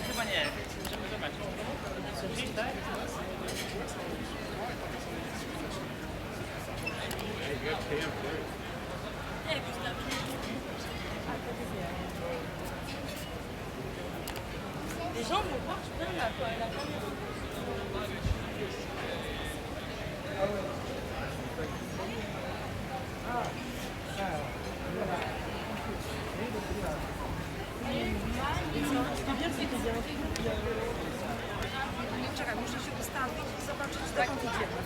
Chyba nie, możemy zobaczyć. Sushi, tak? Les gens vont voir, je peux la caméra. Czekaj, muszę się ustawić i zobaczyć, dokąd idziemy.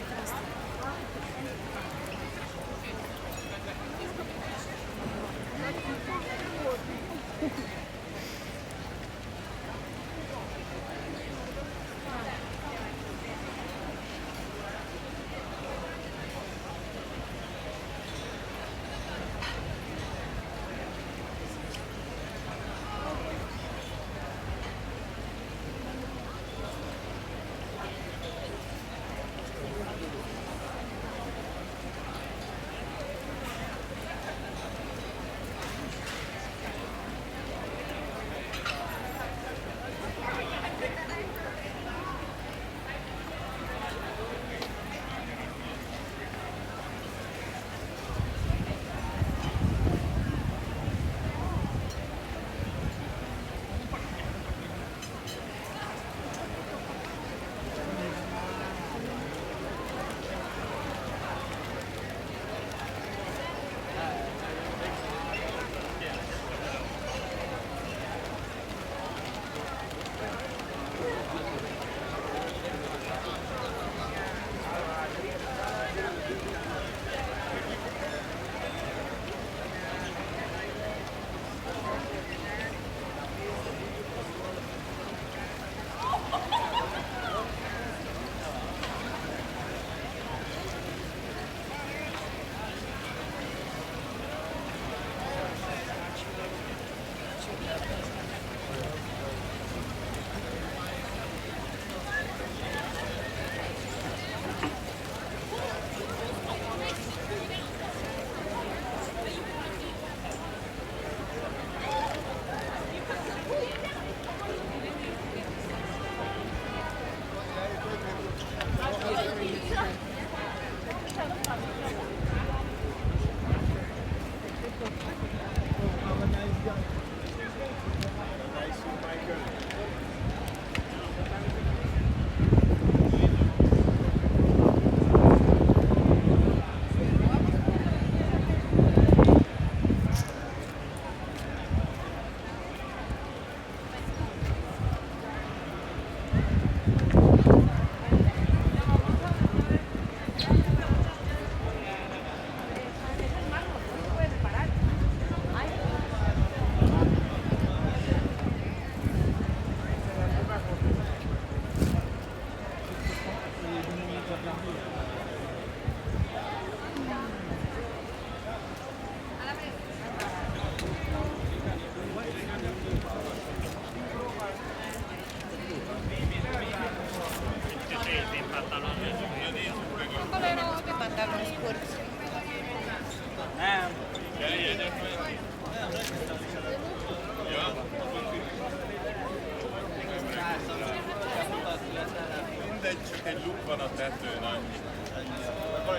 Mindegy, csak egy luk van a tetőn, annyi.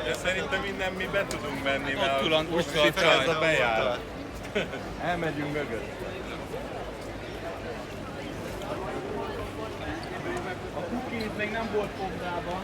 De szerintem innen mi be tudunk menni, mert most ez a bejárat. Elmegyünk mögött. A kuki itt még nem volt fogdában.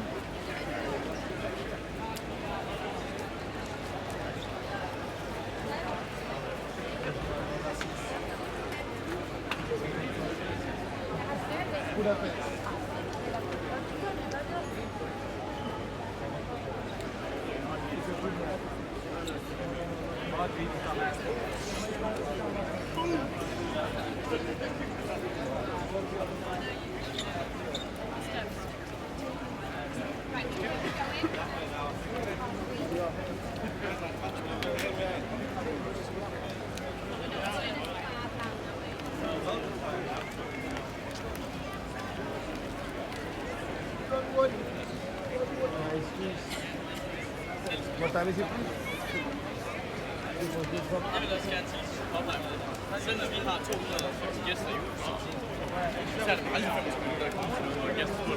What time is it? Jeg vil også gerne sige opleje med det. Selvom vi har 250 gæster i ugen, så er det aldrig 25 minutter, der kommer til noget gæster.